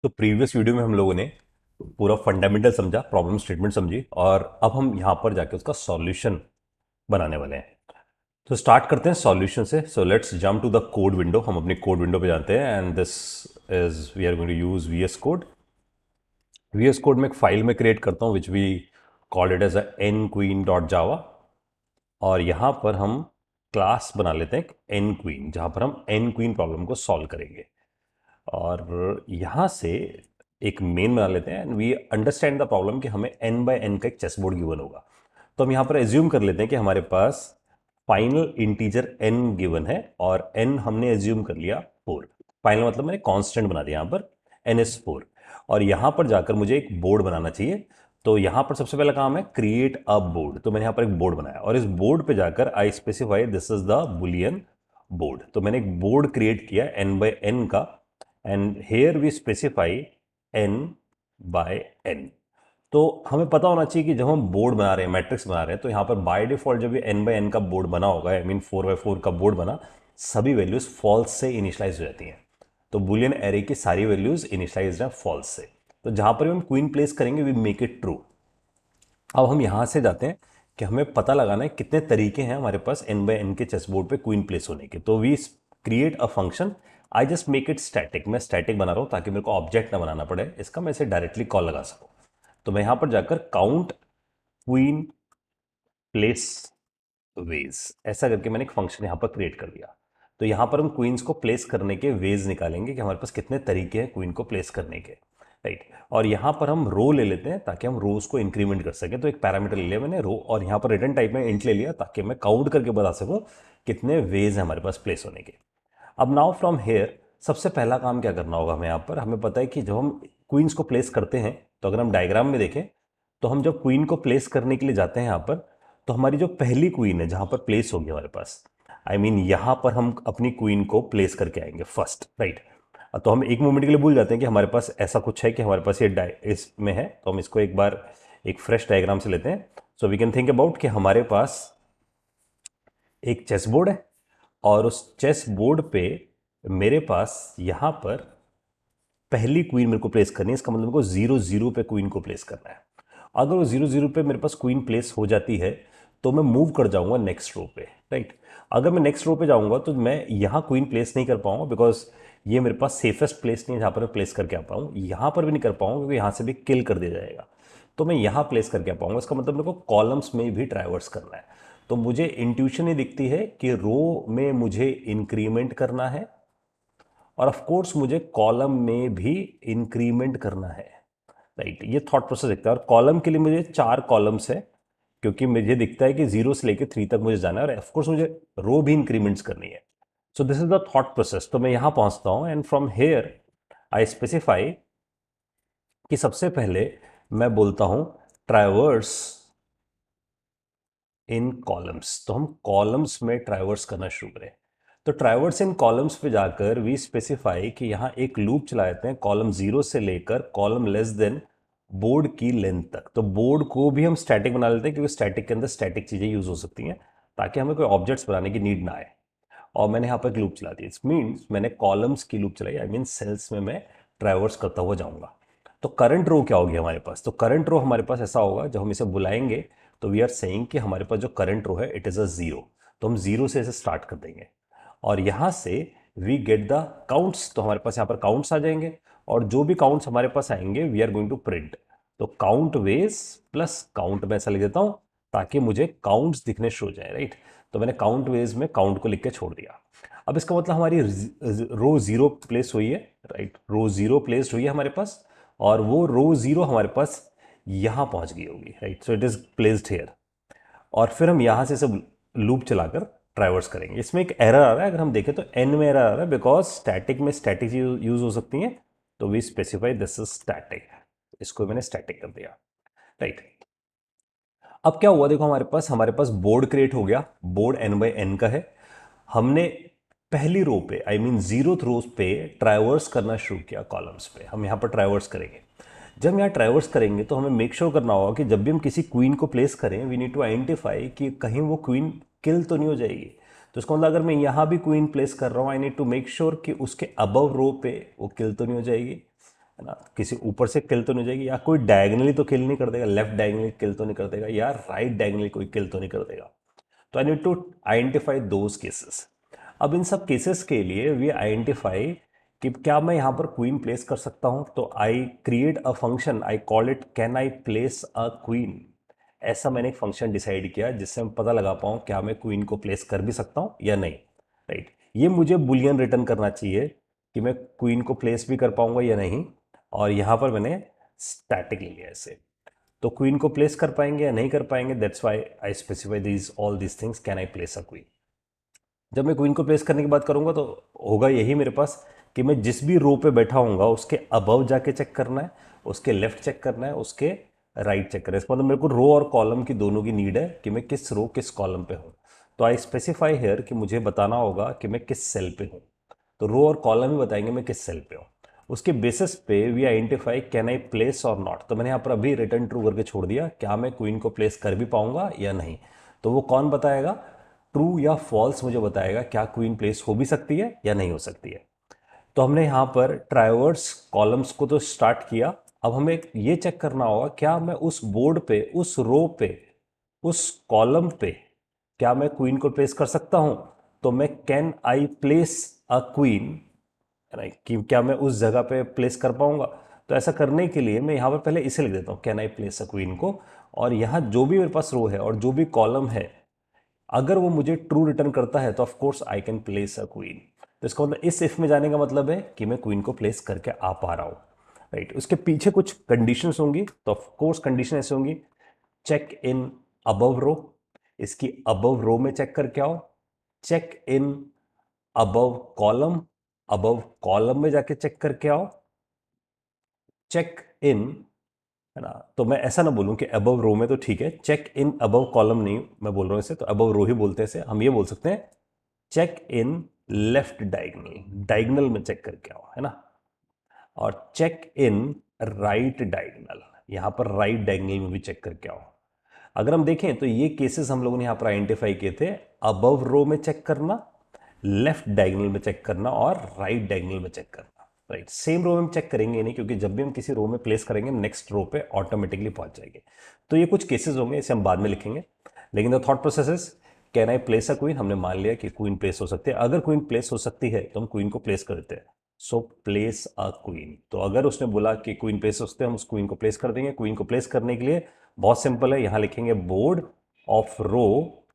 तो previous video में हम लोगों ने पूरा फंडामेंटल समझा, प्रॉब्लम स्टेटमेंट समझी, और अब हम यहां पर जाके उसका सॉल्यूशन बनाने वाले हैं। तो स्टार्ट करते हैं सॉल्यूशन से। So let's jump to the code window. हम अपनी कोड विंडो पे जाते हैं and this is we are going to use VS code. VS code में एक फाइल में क्रिएट करता हूँ which we called it as N queen dot Java. और यहां पर हम क्लास बना लेते हैं एन क्वीन, जहां पर हम एन क्वीन प्रॉब्लम को सॉल्व करेंगे। और यहाँ से एक मेन बना लेते हैं and we understand the problem कि हमें n बाय n का एक चेस बोर्ड गिवन होगा। तो हम यहाँ पर एज्यूम कर लेते हैं कि हमारे पास फाइनल इंटीजर n गिवन है और n हमने एज्यूम कर लिया 4। फाइनल मतलब मैंने कांस्टेंट बना दिया यहाँ पर, n इज 4। और यहाँ पर जाकर मुझे एक बोर्ड बनाना चाहिए। तो यहाँ पर सबसे पहला काम है क्रिएट अ बोर्ड। तो मैंने यहाँ पर एक बोर्ड बनाया और इस बोर्ड पे जाकर I specify this is the boolean board. तो मैंने एक बोर्ड क्रिएट किया n बाय n का, and here we specify n bye n। तो हमें पता होना चाहिए कि जब हम बोर्ड बना रहे हैं, मैट्रिक्स बना रहे हैं, तो यहाँ पर बाय डिफॉल्ट जब ये n बाय n का बोर्ड बना होगा, आई मीन 4 बाय 4 का बोर्ड बना, सभी वैल्यूज फॉल्स से इनिशलाइज हो जाती हैं। तो बुलियन एरे की सारी वैल्यूज इनिशलाइज हैं फॉल्स से। तो जहां पर भी हम क्वीन प्लेस करेंगे वी मेक इट ट्रू। अब हम यहां से जाते हैं कि हमें पता लगाना है कितने तरीके हैं हमारे पास n बाय n के चेस बोर्ड पे क्वीन प्लेस होने के। तो we create a function. I just make it static. मैं स्टैटिक बना रहा हूं ताकि मेरे को ऑब्जेक्ट ना बनाना पड़े इसका, मैं इसे डायरेक्टली कॉल लगा सकूं। तो मैं यहां पर जाकर काउंट क्वीन प्लेस वेज ऐसा करके मैंने एक फंक्शन यहां पर क्रिएट कर दिया। तो यहां पर हम क्वींस को प्लेस करने के वेज निकालेंगे कि हमारे पास कितने तरीके हैं क्वीन को प्लेस करने के। राइट। और यहां पर हम रो ले लेते हैं ताकि हम रोज को इंक्रीमेंट कर सकें। तो एक पैरामीटर ले लिया मैंने रो, और यहां पर रिटर्न टाइप में इंट ले लिया ताकि मैं काउंट करके बता सकूं कितने वेज हैं हमारे पास प्लेस होने के। अब नाउ फ्रॉम हेयर सबसे पहला काम क्या करना होगा हमें। यहाँ पर हमें पता है कि जब हम क्वींस को प्लेस करते हैं, तो अगर हम डायग्राम में देखें तो हम जब क्वीन को प्लेस करने के लिए जाते हैं यहाँ पर, तो हमारी जो पहली क्वीन है जहां पर प्लेस होगी हमारे पास, आई मीन यहां पर हम अपनी क्वीन को प्लेस करके आएंगे फर्स्ट। राइट। तो हम एक मोमेंट के लिए भूल जाते हैं कि हमारे पास ऐसा कुछ है कि हमारे पास ये इसमें है। तो हम इसको एक बार एक फ्रेश डायग्राम से लेते हैं। So we can think about कि हमारे पास एक चेस बोर्ड है और उस चेस बोर्ड पे मेरे पास यहां पर पहली क्वीन मेरे को प्लेस करनी है। इसका मतलब मेरे को 0 0 पे क्वीन को प्लेस करना है। अगर वो 0 0 पे मेरे पास क्वीन प्लेस हो जाती है तो मैं मूव कर जाऊंगा नेक्स्ट रो पे। राइट। अगर मैं नेक्स्ट रो पे जाऊंगा तो मैं यहां क्वीन प्लेस नहीं कर पाऊंगा बिकॉज ये मेरे पास सेफेस्ट प्लेस नहीं है जहां पर मैं प्लेस करके आ पाऊँ। यहां पर भी नहीं कर पाऊंगा क्योंकि यहां से भी किल कर दिया जाएगा। तो मैं यहां प्लेस करके आ पाऊंगा। इसका मतलब मेरे को कॉलम्स में भी ट्राइवर्स करना है। तो मुझे इंट्यूशन ही दिखती है कि रो में मुझे इंक्रीमेंट करना है और ऑफ कोर्स मुझे कॉलम में भी इंक्रीमेंट करना है। राइट। ये थॉट प्रोसेस दिखता है। और कॉलम के लिए मुझे 4 कॉलम्स है क्योंकि मुझे दिखता है कि 0 से लेकर 3 तक मुझे जाना है, और ऑफकोर्स मुझे रो भी इंक्रीमेंट्स करनी है। So this is the thought process. तो मैं यहां पहुंचता हूं and from here I specify कि सबसे पहले मैं बोलता हूं ट्राइवर्स इन कॉलम्स। तो हम कॉलम्स में ट्राइवर्स करना शुरू करें। तो ट्राइवर्स इन कॉलम्स पे जाकर वी स्पेसिफाई कि यहां एक लूप चला देते हैं कॉलम 0 से लेकर कॉलम लेस देन बोर्ड की लेंथ तक। तो बोर्ड को भी हम स्टैटिक बना लेते हैं क्योंकि स्टैटिक के अंदर स्टैटिक चीजें यूज हो सकती हैं ताकि हमें कोई ऑब्जेक्ट्स बनाने की नीड ना आए। और मैंने यहाँ पर एक लूप चला दी। इट्स मीन्स मैंने कॉलम्स की लूप चलाई, आई मीन सेल्स में मैं ट्राइवर्स करता हुआ जाऊंगा। तो करंट रो क्या होगी हमारे पास? तो करंट रो हमारे पास ऐसा होगा जब हम इसे बुलाएंगे तो वी आर सेइंग कि हमारे पास जो करंट रो है इट इज अ 0। तो हम 0 से इसे स्टार्ट कर देंगे और यहां से वी गेट द काउंट्स। तो हमारे पास यहां पर काउंट्स आ जाएंगे और जो भी काउंट्स हमारे पास आएंगे we are going to print. तो काउंट वेज प्लस काउंट में ऐसा लिख देता हूं ताकि मुझे काउंट्स दिखने शुरू हो जाए। राइट। तो मैंने काउंट वेज में काउंट को लिख के छोड़ दिया। अब इसका मतलब हमारी रो 0 प्लेस हुई है। राइट। रो 0 प्लेस हुई है हमारे पास और वो रो 0 हमारे पास यहां पहुंच गई होगी। Right. So it is placed here. और फिर हम यहां से सब लूप चलाकर ट्राइवर्स करेंगे। इसमें एक एरर आ रहा है, अगर हम देखें तो एन में एरर आ रहा है बिकॉज स्टैटिक में स्टैटिक यूज हो सकती है। तो we specify this is static. इसको मैंने स्टैटिक कर दिया। राइट। अब क्या हुआ देखो, हमारे पास बोर्ड क्रिएट हो गया। बोर्ड एन बाई एन का है। हमने पहली रो पे आई मीन 0th रो पे ट्राइवर्स करना शुरू किया कॉलम्स पे। हम यहां पर ट्राइवर्स करेंगे। जब हम यहाँ ट्राइवर्स करेंगे तो हमें मेक श्योर करना होगा कि जब भी हम किसी क्वीन को प्लेस करें वी नीड टू आइडेंटिफाई कि कहीं वो क्वीन किल तो नहीं हो जाएगी। तो इसका मतलब अगर मैं यहाँ भी क्वीन प्लेस कर रहा हूँ I need to make sure कि उसके अबव रो पे वो किल तो नहीं हो जाएगी। है ना, किसी ऊपर से किल तो नहीं जाएगी, या कोई डायगनली तो किल नहीं कर देगा, लेफ्ट डायगनली किल तो नहीं कर देगा, या राइट डायगनली कोई किल तो नहीं कर देगा। तो I need to identify those cases. अब इन सब केसेस के लिए वी आइडेंटिफाई कि क्या मैं यहाँ पर क्वीन प्लेस कर सकता हूँ। तो I create a function, I call it can I place a queen. ऐसा मैंने एक फंक्शन डिसाइड किया जिससे मैं पता लगा पाऊँ क्या मैं क्वीन को प्लेस कर भी सकता हूँ या नहीं। राइट, ये मुझे बुलियन रिटर्न करना चाहिए कि मैं क्वीन को प्लेस भी कर पाऊंगा या नहीं। और यहाँ पर मैंने स्टैटिक ले लिया ऐसे, तो क्वीन को प्लेस कर पाएंगे या नहीं कर पाएंगे, that's why I specify these all these things, can I place a queen. जब मैं क्वीन को प्लेस करने की बात करूंगा तो होगा यही मेरे पास कि मैं जिस भी रो पे बैठा हूँगा उसके अबव जाके चेक करना है, उसके लेफ्ट चेक करना है, उसके राइट चेक करना है। इसका मतलब मेरे को रो और कॉलम की दोनों की नीड है कि मैं किस रो किस कॉलम पे हूँ। तो आई स्पेसिफाई हेयर कि मुझे बताना होगा कि मैं किस सेल पे हूँ। तो रो और कॉलम ही बताएंगे मैं किस सेल पे हूँ। उसके बेसिस पे we identify can I place और नॉट। तो मैंने यहाँ पर अभी रिटर्न ट्रू करके छोड़ दिया, क्या मैं क्वीन को प्लेस कर भी पाऊंगा या नहीं। तो वो कौन बताएगा, ट्रू या फॉल्स मुझे बताएगा क्या क्वीन प्लेस हो भी सकती है या नहीं हो सकती है। तो हमने यहाँ पर ट्राइवर्स कॉलम्स को तो स्टार्ट किया। अब हमें ये चेक करना होगा क्या मैं उस बोर्ड पे, उस रो पे, उस कॉलम पे क्या मैं क्वीन को प्लेस कर सकता हूं। तो मैं can I place a queen, कि क्या मैं उस जगह पे प्लेस कर पाऊंगा। तो ऐसा करने के लिए मैं यहाँ पर पहले इसे लिख देता हूँ, can I place a queen को। और यहाँ जो भी मेरे पास रो है और जो भी कॉलम है, अगर वो मुझे ट्रू रिटर्न करता है तो of course I can place a queen. तो इसका मतलब इस इफ में जाने का मतलब है कि मैं क्वीन को प्लेस करके आ पा रहा हूं। राइट, उसके पीछे कुछ कंडीशंस होंगी। तो ऑफ कोर्स कंडीशन ऐसे होंगी, चेक इन अबव रो, इसकी अबव रो में चेक करके आओ। Check in above column, above column में जाके चेक करके आओ। चेक इन, है ना, तो मैं ऐसा ना बोलूं कि अबव रो में तो ठीक है, चेक इन अबव कॉलम नहीं मैं बोल रहा हूं इसे, तो अबव रो ही बोलते हैं इसे। हम ये बोल सकते हैं check in left diagonal, diagonal में चेक करके आओ, है ना। और चेक इन राइट डायगनल, यहां पर राइट डायगनल में भी चेक करके आओ। अगर हम देखें तो ये केसेस हम लोगों ने यहां पर आइडेंटिफाई किए थे, अबव रो में चेक करना, लेफ्ट डायगनल में चेक करना और राइट डायगनल में चेक करना। राइट, सेम रो में हम चेक करेंगे नहीं, क्योंकि जब भी हम किसी रो में प्लेस करेंगे नेक्स्ट रो पे ऑटोमेटिकली पहुंच जाएंगे। तो ये कुछ केसेस होंगे, इसे हम बाद में लिखेंगे। लेकिन the thought process is can I place a queen, हमने मान लिया कि क्वीन प्लेस हो सकती है। अगर क्वीन प्लेस हो सकती है तो हम क्वीन को प्लेस कर देते हैं। सो प्लेस अ क्वीन, तो अगर उसने बोला कि क्वीन प्लेस हो सकते हैं, हम उस क्वीन को प्लेस कर देंगे। क्वीन को प्लेस करने के लिए बहुत सिंपल है, यहां लिखेंगे बोर्ड ऑफ रो,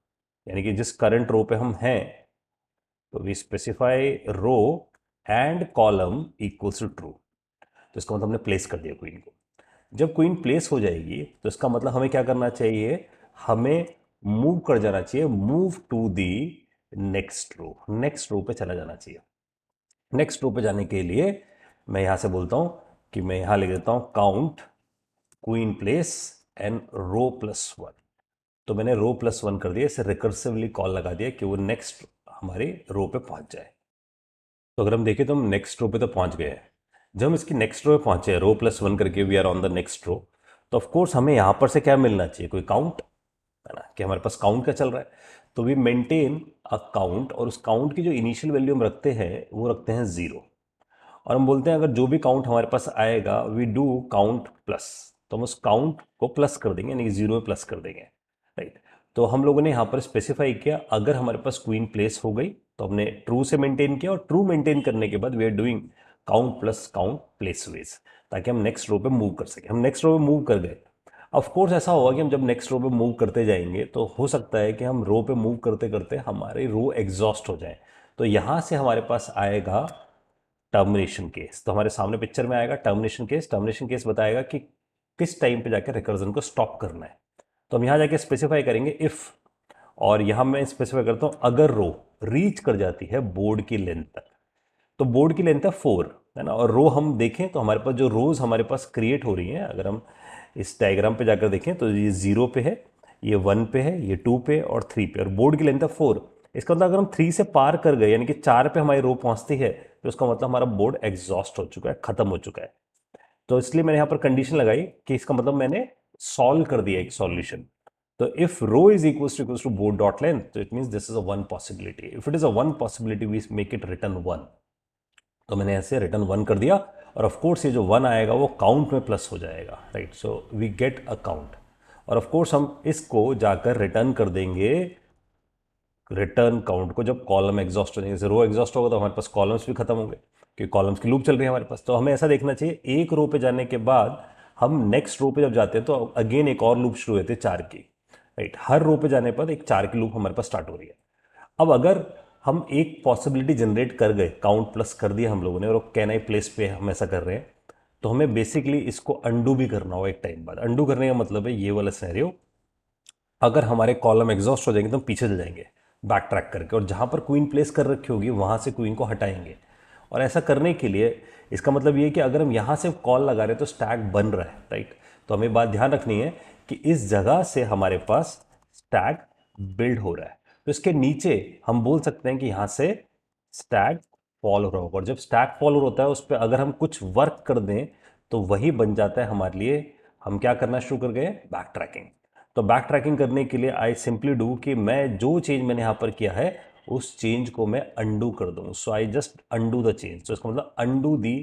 यानी कि जिस करंट रो पे हम हैं, तो we specify row and column equals to true. तो इसका मतलब हमने प्लेस कर दिया क्वीन को। जब क्वीन प्लेस हो जाएगी तो इसका मतलब हमें क्या करना चाहिए, हमें मूव कर जाना चाहिए, move to the next row, next row पे चला जाना चाहिए। नेक्स्ट रो पे जाने के लिए मैं यहां से बोलता हूं कि मैं यहां लिख देता हूं count queen place and row plus one. तो मैंने रो प्लस वन कर दिया, इसे रिकर्सिवली कॉल लगा दिया कि वो नेक्स्ट हमारी रो पे पहुंच जाए। तो अगर हम देखें तो हम नेक्स्ट रो पे तो पहुंच गए हैं। जब हम इसकी नेक्स्ट रो पे पहुंचे, रो प्लस वन करके we are on the next row, तो ऑफ कोर्स हमें यहां पर से क्या मिलना चाहिए, कोई काउंट, है ना, कि हमारे पास काउंट क्या चल रहा है। तो वी मेंटेन अ काउंट, और उस काउंट की जो इनिशियल वैल्यू हम रखते हैं वो रखते हैं जीरो। और हम बोलते हैं अगर जो भी काउंट हमारे पास आएगा वी डू काउंट प्लस, तो हम उस काउंट को प्लस कर देंगे, यानी जीरो में प्लस कर देंगे। राइट, तो हम लोगों ने यहाँ पर स्पेसिफाई किया अगर हमारे पास क्वीन प्लेस हो गई तो हमने ट्रू से मेंटेन किया, और ट्रू मेंटेन करने के बाद we are doing count plus count place ways, ताकि हम नेक्स्ट रो पे मूव कर सके। हम नेक्स्ट रो पे मूव कर गए। ऑफ कोर्स ऐसा होगा कि हम जब नेक्स्ट रो पे मूव करते जाएंगे तो हो सकता है कि हम रो पे मूव करते करते हमारे रो एग्जॉस्ट हो जाए। तो यहां से हमारे पास आएगा टर्मिनेशन केस। तो हमारे सामने पिक्चर में आएगा टर्मिनेशन केस। टर्मिनेशन केस बताएगा कि किस टाइम पे जाकर रिकर्जन को स्टॉप करना है। तो हम यहां जाके स्पेसिफाई करेंगे इफ, और यहां मैं स्पेसिफाई करता हूं अगर रो रीच कर जाती है बोर्ड की लेंथ तक। तो बोर्ड की लेंथ है 4, है ना, और रो हम देखें तो हमारे पास जो रोज हमारे पास क्रिएट हो रही हैं, अगर हम इस डायग्राम पे जाकर देखें तो ये 0 पे है, ये 1 पे है, ये 2 पे और 3 पे, और बोर्ड की लेंथ है 4। इसका मतलब अगर हम 3 से पार कर गए, यानी कि 4 पे हमारी रो पहुंचती है, तो इसका मतलब हमारा बोर्ड एग्जॉस्ट हो चुका है, खत्म हो चुका है। तो इसलिए मैंने यहां पर कंडीशन लगाई कि इसका मतलब मैंने सॉल्व कर दिया एक सॉल्यूशन। तो if row is equals to board dot length, तो it means this is a one possibility. If it is a one possibility we make it return one. तो मैंने ऐसे रिटर्न वन कर दिया, और ऑफ कोर्स ये जो 1 आएगा वो काउंट में प्लस हो जाएगा, right. So we get a count, और ऑफ कोर्स हम इसको जाकर रिटर्न कर देंगे रिटर्न काउंट को जब कॉलम एग्जॉस्ट हो जाएंगे। जैसे रो एग्जॉस्ट होगा तो हमारे पास कॉलम्स भी खत्म होंगे, क्योंकि कॉलम्स की लूप चल रही है हमारे पास। तो हमें ऐसा देखना चाहिए, एक रो पे जाने के बाद हम नेक्स्ट रो पे जब जाते हैं तो अगेन एक और लूप शुरू होती है 4 की, राइट। हर रो पे जाने पर एक 4 की लूप हमारे पास स्टार्ट हो रही है। अब अगर हम एक पॉसिबिलिटी जनरेट कर गए, काउंट प्लस कर दिया हम लोगों ने, और कैन आई प्लेस पे हम ऐसा कर रहे हैं, तो हमें बेसिकली इसको अंडू भी करना होगा एक टाइम बाद। अंडू करने का मतलब है ये वाला सिनेरियो, अगर हमारे कॉलम एग्जॉस्ट हो जाएंगे तो हम पीछे चल जाएंगे बैक ट्रैक करके, और जहां पर क्वीन प्लेस कर रखी होगी वहां से क्वीन को हटाएंगे। और ऐसा करने के लिए इसका मतलब ये है कि अगर हम यहां से कॉल लगा रहे हैं तो स्टैक बन रहा है, राइट। तो हमें बात ध्यान रखनी है कि इस जगह से हमारे पास स्टैक बिल्ड हो रहा है, तो इसके नीचे हम बोल सकते हैं कि यहां से स्टैक फॉल हो रहा होगा। और जब स्टैक फॉल होता है उस पर अगर हम कुछ वर्क कर दें तो वही बन जाता है हमारे लिए, हम क्या करना शुरू कर गए, बैक ट्रैकिंग। तो बैक ट्रैकिंग करने के लिए आई सिंपली डू कि मैं जो चेंज मैंने यहां पर किया है उस चेंज को मैं अंडू कर दूं। So I just undo the change. तो इसका मतलब अंडू दी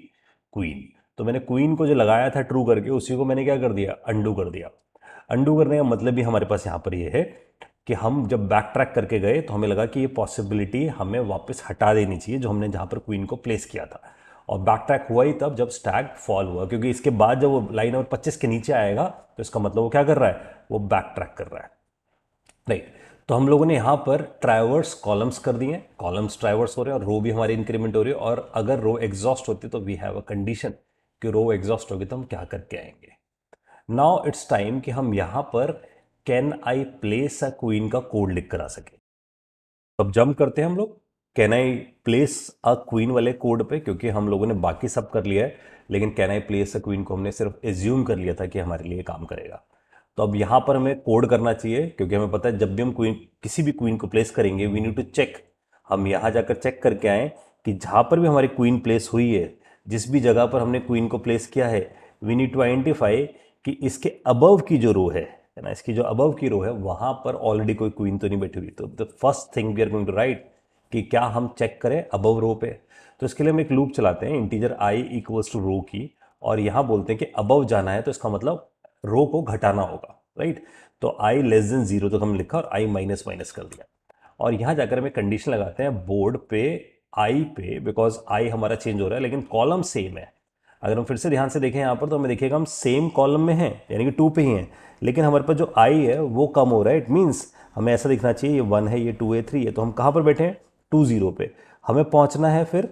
क्वीन। तो मैंने क्वीन को जो लगाया था ट्रू करके, उसी को मैंने क्या कर दिया, अंडू कर दिया। अंडू करने का मतलब भी हमारे पास यहां पर ये है कि हम जब बैक ट्रैक करके गए तो हमें लगा कि ये पॉसिबिलिटी हमें वापस हटा देनी चाहिए जो हमने जहां पर क्वीन को प्लेस किया था। और बैक ट्रैक हुआ ही तब जब स्टैक फॉल हुआ, क्योंकि इसके बाद जब वो लाइन नंबर 25 के नीचे आएगा तो इसका मतलब वो क्या कर रहा है, वो बैक ट्रैक कर रहा है, राइट। तो हम लोगों ने यहां पर ट्राइवर्स कॉलम्स कर दिए, कॉलम्स ट्राइवर्स हो रहे हैं और रो भी हमारी इंक्रीमेंट हो रही है। और अगर रो एग्जॉस्ट होती तो वी हैव अ कंडीशन कि रो एग्जॉस्ट होगी तो हम क्या करके आएंगे। नाउ इट्स टाइम कि हम यहां पर can I place a queen का कोड लिख कर आ सके। अब जंप करते हैं हम लोग can I place a queen वाले कोड पे, क्योंकि हम लोगों ने बाकी सब कर लिया है, लेकिन can I place a queen को हमने सिर्फ एज्यूम कर लिया था कि हमारे लिए काम करेगा। तो अब यहां पर हमें कोड करना चाहिए, क्योंकि हमें पता है जब भी हम क्वीन किसी भी क्वीन को प्लेस करेंगे वी नीड टू चेक। हम यहां जाकर चेक करके आए कि जहां पर भी हमारी क्वीन प्लेस हुई है, जिस भी जगह पर हमने क्वीन को प्लेस किया है, वी नीड टू आइडेंटिफाई कि इसके अबव की जो रो है ना, इसकी जो अबव की रो है वहां पर ऑलरेडी कोई क्वीन तो नहीं बैठी हुई। तो the first thing we are going to write कि क्या हम चेक करें अबव रो पे। तो इसके लिए हम एक लूप चलाते हैं, इंटीजर आई इक्वल्स टू रो की, और यहां बोलते हैं कि अबव जाना है तो इसका मतलब रो को घटाना होगा, राइट। तो आई लेस देन 0 तक हम लिखा और आई माइनस माइनस कर दिया। और यहां जाकर हमें कंडीशन लगाते हैं बोर्ड पे आई पे, बिकॉज आई हमारा चेंज हो रहा है लेकिन कॉलम सेम है। अगर हम फिर से ध्यान से देखें यहां पर तो हमें देखिएगा हम सेम कॉलम में हैं, यानी कि 2 पे ही हैं, लेकिन हमारे पास जो आई है वो कम हो रहा है। इट मीन्स हमें ऐसा दिखना चाहिए ये 1 है, ये 2 है, 3 है, तो हम कहां पर बैठे हैं, 2 0 पे। हमें पहुंचना है फिर,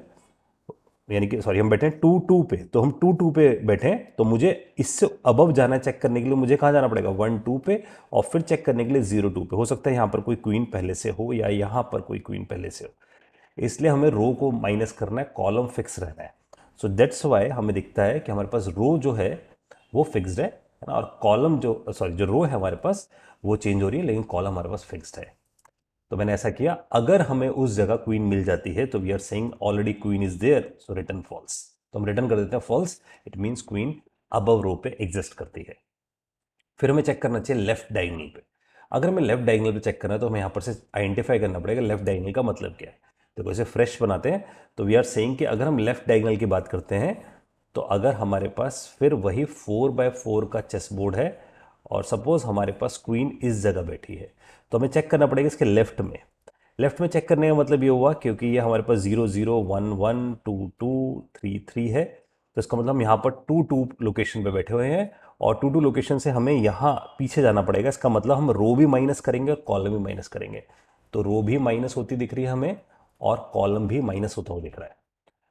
यानी कि सॉरी हम बैठे हैं 2 2 पे, तो हम 2 2 पे बैठे हैं, तो मुझे इससे अबव जाना है चेक करने के लिए, मुझे कहाँ जाना पड़ेगा, 1 2 पे, और फिर चेक करने के लिए 0 2 पे। हो सकता है यहाँ पर कोई क्वीन पहले से हो या यहाँ पर कोई क्वीन पहले से हो, इसलिए हमें रो को माइनस करना है, कॉलम फिक्स रहना है। सो दैट्स वाई हमें दिखता है कि हमारे पास रो जो है वो फिक्स्ड है ना, और कॉलम जो सॉरी जो रो है हमारे पास वो चेंज हो रही है, लेकिन कॉलम हमारे पास फिक्स्ड है। तो मैंने ऐसा किया, अगर हमें उस जगह क्वीन मिल जाती है तो we are saying already queen is there, so return false. तो हम रिटर्न कर देते हैं false, it means queen above row पे एग्जिस्ट करती है। फिर हमें चेक करना चाहिए लेफ्ट डायगोनल पे। अगर हमें लेफ्ट डायगोनल पे चेक करना है तो हमें यहाँ पर से आइडेंटिफाई करना पड़ेगा लेफ्ट डायगोनल का मतलब क्या है। तो इसे फ्रेश बनाते हैं, तो वी आर सेइंग कि अगर हम लेफ्ट डायगोनल की बात करते हैं तो अगर हमारे पास फिर वही 4x4 का चेस बोर्ड है और सपोज हमारे पास क्वीन इस जगह बैठी है, तो हमें चेक करना पड़ेगा इसके लेफ्ट में। लेफ्ट में चेक करने का मतलब ये हुआ क्योंकि ये हमारे पास 0 0 1 1 2 2 3 3 है, तो इसका मतलब हम यहाँ पर 2 2 लोकेशन पे बैठे हुए हैं, और 2 2 लोकेशन से हमें यहाँ पीछे जाना पड़ेगा। इसका मतलब हम रो भी माइनस करेंगे और कॉलम भी माइनस करेंगे। तो रो भी माइनस होती दिख रही है हमें और कॉलम भी माइनस होता हुआ दिख रहा है।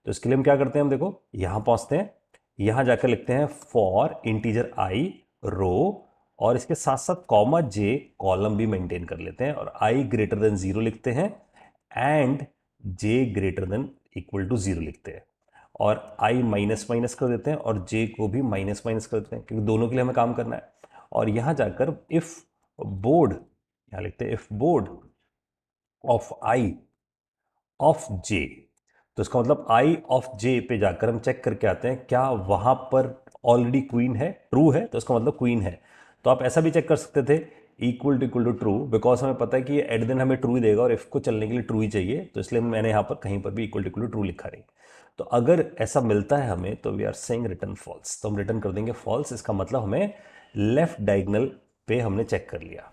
तो इसके लिए हम क्या करते हैं, हम देखो यहाँ पहुँचते हैं, यहाँ जाकर लिखते हैं फॉर इंटीजर आई रो, और इसके साथ साथ कॉमा जे कॉलम भी मेंटेन कर लेते हैं, और आई ग्रेटर देन 0 लिखते हैं and j greater than equal to 0 लिखते हैं, और आई माइनस माइनस कर देते हैं और जे को भी माइनस माइनस कर देते हैं, क्योंकि दोनों के लिए हमें काम करना है। और यहां जाकर इफ बोर्ड, यहां लिखते हैं if board of I of J, तो इसका मतलब आई ऑफ जे पे जाकर हम चेक करके आते हैं क्या वहां पर ऑलरेडी क्वीन है, ट्रू है, तो इसका मतलब क्वीन है। तो आप ऐसा भी चेक कर सकते थे इक्वल टू ट्रू, बिकॉज हमें पता है कि एट दिन हमें ट्रू ही देगा और इफ को चलने के लिए ट्रू ही चाहिए, तो इसलिए मैंने यहां पर कहीं पर भी इक्वल टू ट्रू लिखा नहीं। तो अगर ऐसा मिलता है हमें तो we are saying return false, तो हम रिटर्न कर देंगे फॉल्स। इसका मतलब हमें लेफ्ट डायगोनल पे हमने चेक कर लिया।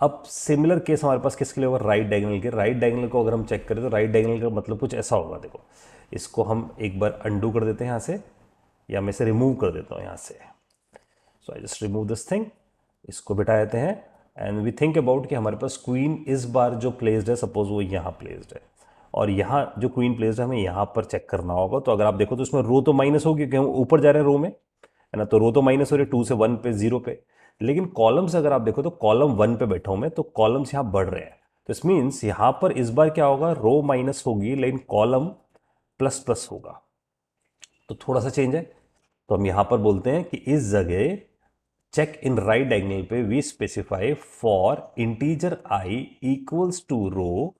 अब सिमिलर केस हमारे पास किसके लिए होगा, राइट डायगोनल के। राइट डायगोनल को अगर हम चेक करें तो राइट डायगोनल का मतलब कुछ ऐसा होगा। देखो इसको हम एक बार अंडू कर देते हैं यहाँ से, या मैं इसे रिमूव कर देता हूँ यहाँ से। So I just remove this thing, इसको बिठा देते हैं एंड वी थिंक अबाउट कि हमारे पास क्वीन इस बार जो प्लेस्ड है, सपोज वो यहाँ प्लेस्ड है और यहाँ जो क्वीन प्लेस्ड है हमें यहाँ पर चेक करना होगा। तो अगर आप देखो तो इसमें रो तो माइनस होगी क्योंकि हम ऊपर जा रहे हैं रो में, है ना, तो रो तो माइनस हो रही है 2 से 1 पे 0 पे। लेकिन कॉलम्स अगर आप देखो तो कॉलम 1 पे बैठा हूं मैं, तो कॉलम्स यहाँ बढ़ रहे हैं। तो इस मीन्स यहाँ पर इस बार क्या होगा, रो माइनस होगी लेकिन कॉलम प्लस प्लस होगा। तो थोड़ा सा चेंज है। तो हम यहां पर बोलते हैं कि इस जगह चेक इन राइट डायगोनल पे we specify for integer I equals to row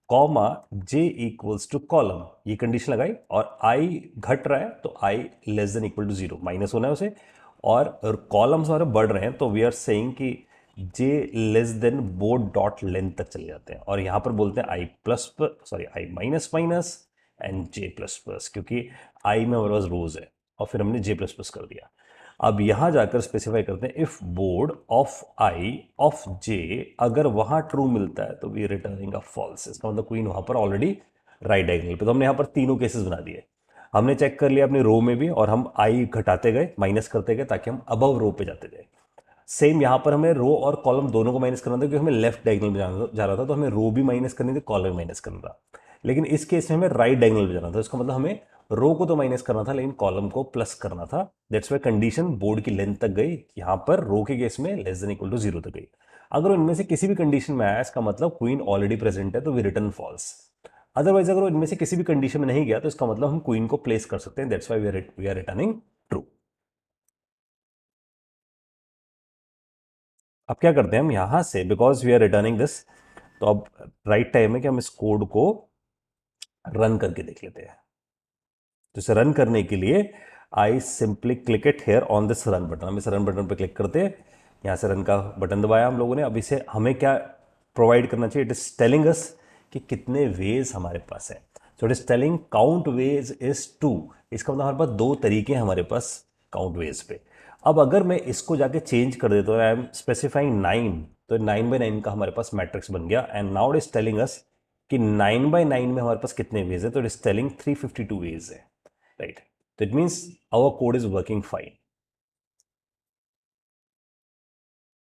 comma J equals to column, ये कंडीशन लगाई और आई घट रहा है तो I less than equal to 0, minus होना है उसे, और कॉलम्स हमारे बढ़ रहे हैं तो वी आर सेइंग कि J less than board dot length तक चले जाते हैं। और यहां पर बोलते हैं I plus, sorry I minus minus and J plus plus, क्योंकि आई में हमारे पास रोज है और फिर हमने जे प्लस प्लस कर दिया। अब यहां जाकर स्पेसिफाई करते हैं if board of I of J, अगर वहां ट्रू मिलता है तो वी रिटर्निंग अ फॉल्स। इसका मतलब क्वीन वहां पर ऑलरेडी राइट डायगोनल पे। तो हमने यहां पर तीनों केसेस बना दिए। हमने चेक कर लिया अपनी रो में भी और हम आई घटाते गए, माइनस करते गए ताकि हम अबव रो पे जाते जाए। सेम यहां पर हमें रो और कॉलम दोनों को माइनस करना था क्योंकि हमें लेफ्ट डायगोनल में जा रहा था, तो हमें रो भी माइनस करनी थी, कॉलम भी माइनस करना था। लेकिन इस केस में हमें राइट डायगोनल पे जाना था, इसका मतलब हमें रो को तो माइनस करना था लेकिन कॉलम को प्लस करना था। दैट्स वाई कंडीशन बोर्ड की लेंथ तक गई, यहां पर रो के केस में लेस देन इक्वल टू 0 तक गई। अगर इनमें से किसी भी कंडीशन में आया इसका मतलब क्वीन ऑलरेडी प्रेजेंट है तो वी रिटर्न फॉल्स। अदरवाइज अगर इनमें से किसी भी कंडीशन में नहीं गया तो इसका मतलब हम क्वीन को प्लेस कर सकते हैं, that's why we are returning true. अब क्या करते हैं हम यहां से, because we are returning this, तो अब राइट टाइम है कि हम इस कोड को रन करके देख लेते हैं। तो इसे रन करने के लिए I simply click it here on this run button. हम इस रन बटन पर क्लिक करते हैं, यहां से रन का बटन दबाया हम लोगों ने। अब इसे हमें क्या प्रोवाइड करना चाहिए, इट इज टेलिंग अस कि कितने वेज हमारे पास है। So it is telling count ways is 2। इसका मतलब हमारे पास दो तरीके हैं हमारे पास काउंट वेज पे। अब अगर मैं इसको जाके चेंज कर देता हूँ, आई एम स्पेसिफाइंग 9, तो 9 बाई 9 का हमारे पास मैट्रिक्स बन गया। And now it is telling us कि 9 बाई 9 में हमारे पास कितने वेज है, तो इट इज टेलिंग 352 वेज है, राइट। तो it means our code is working fine.